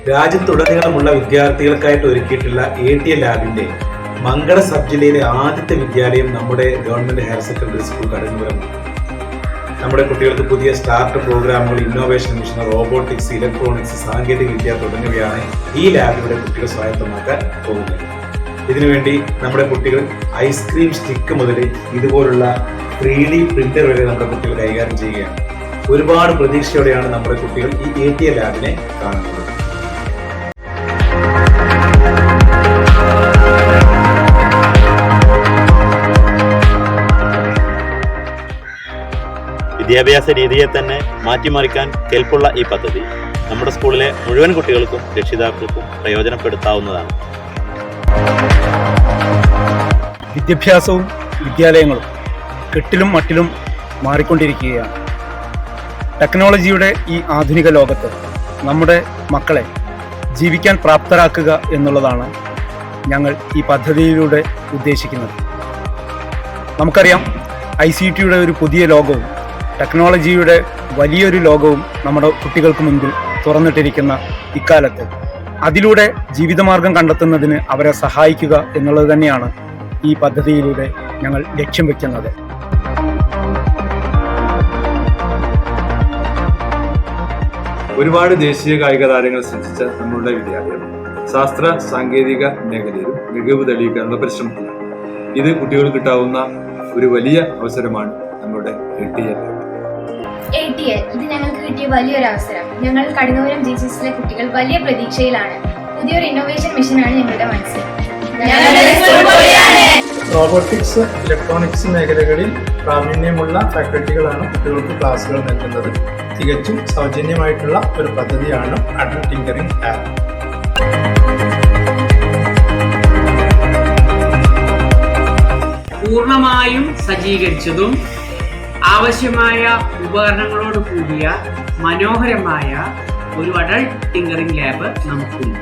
രാജ്യത്തുടനീളമുള്ള വിദ്യാർത്ഥികൾക്കായിട്ട് ഒരുക്കിയിട്ടുള്ള ATL ലാബിന്റെ മംഗള sub ജില്ലയിലെ ആദ്യത്തെ വിദ്യാലയം നമ്മുടെ government higher secondary school Kadungapuram. നമ്മുടെ കുട്ടികൾക്ക് പുതിയ സ്റ്റാർട്ട് പ്രോഗ്രാമുകൾ, ഇന്നോവേഷൻ മിഷൻ, റോബോട്ടിക്സ്, ഇലക്ട്രോണിക്സ്, സാങ്കേതിക വിദ്യ തുടങ്ങിയവയാണ് ഈ ലാബിലൂടെ കുട്ടികൾ സ്വായത്തമാക്കാൻ പോകുന്നത്. ഇതിനുവേണ്ടി നമ്മുടെ കുട്ടികൾ ഐസ്ക്രീം സ്റ്റിക്ക് മുതൽ ഇതുപോലുള്ള 3D പ്രിന്റർ വരെ നമ്മുടെ കുട്ടികൾ കൈകാര്യം ചെയ്യുകയാണ്. ഒരുപാട് പ്രതീക്ഷയോടെയാണ് നമ്മുടെ കുട്ടികൾ ഈ ATL ലാബിനെ കാണുന്നത്. വിദ്യാഭ്യാസ രീതിയെ തന്നെ മാറ്റിമറിക്കാൻ കെൽപ്പുള്ള ഈ പദ്ധതി നമ്മുടെ സ്കൂളിലെ മുഴുവൻ കുട്ടികൾക്കും രക്ഷിതാക്കൾക്കും പ്രയോജനപ്പെടുത്താവുന്നതാണ്. വിദ്യാഭ്യാസവും വിദ്യാലയങ്ങളും കെട്ടിലും മട്ടിലും മാറിക്കൊണ്ടിരിക്കുകയാണ്. ടെക്നോളജിയുടെ ഈ ആധുനിക ലോകത്ത് നമ്മുടെ മക്കളെ ജീവിക്കാൻ പ്രാപ്തരാക്കുക എന്നുള്ളതാണ് ഞങ്ങൾ ഈ പദ്ധതിയിലൂടെ ഉദ്ദേശിക്കുന്നത്. നമുക്കറിയാം, ICTയുടെ ഒരു പുതിയ ലോകവും ടെക്നോളജിയുടെ വലിയൊരു ലോകവും നമ്മുടെ കുട്ടികൾക്ക് മുൻപിൽ തുറന്നിട്ടിരിക്കുന്ന ഇക്കാലത്ത് അതിലൂടെ ജീവിതമാർഗം കണ്ടെത്തുന്നതിന് അവരെ സഹായിക്കുക എന്നുള്ളത് തന്നെയാണ് ഈ പദ്ധതിയിലൂടെ ഞങ്ങൾ ലക്ഷ്യം വെക്കുന്നത്. ഒരുപാട് ദേശീയ കായിക താരങ്ങൾ സൃഷ്ടിച്ച നമ്മളുടെ വിദ്യാലയം ശാസ്ത്ര സാങ്കേതിക മേഖലയിലും മികവ് തെളിയിക്കാനുള്ള പരിശ്രമത്തിലാണ്. ഇത് കുട്ടികൾക്ക് കിട്ടാവുന്ന ഒരു വലിയ അവസരമാണ് നമ്മുടെ ATL. ഇത് ഞങ്ങൾക്ക് കിട്ടിയ വലിയൊരു അവസരം. ഞങ്ങൾ കടുങ്ങപുരം GHSSലെ കുട്ടികൾ വലിയ പ്രതീക്ഷയിലാണ്. പുതിയൊരു ഇന്നോവേഷൻ മിഷനാണ് ഞങ്ങളുടെ മനസ്സിൽ. റോബോട്ടിക്സ്, ഇലക്ട്രോണിക്സ് മേഖലകളിൽ പ്രാവീണ്യമുള്ള ഫാക്കൽറ്റികളാണ് കുട്ടികൾക്ക് ക്ലാസുകൾ നൽകുന്നത്. തികച്ചും സൗജന്യമായിട്ടുള്ള ഒരു പദ്ധതിയാണ് അടൽ ടിങ്കറിംഗ് ലാബ്. പൂർണ്ണമായും സജ്ജീകരിച്ചതും ആവശ്യമായ ഉപകരണങ്ങളോട് കൂടിയ മനോഹരമായ ഒരു അഡൾട്ട് ടിങ്കറിംഗ് ലാബ് നമുക്കുണ്ട്.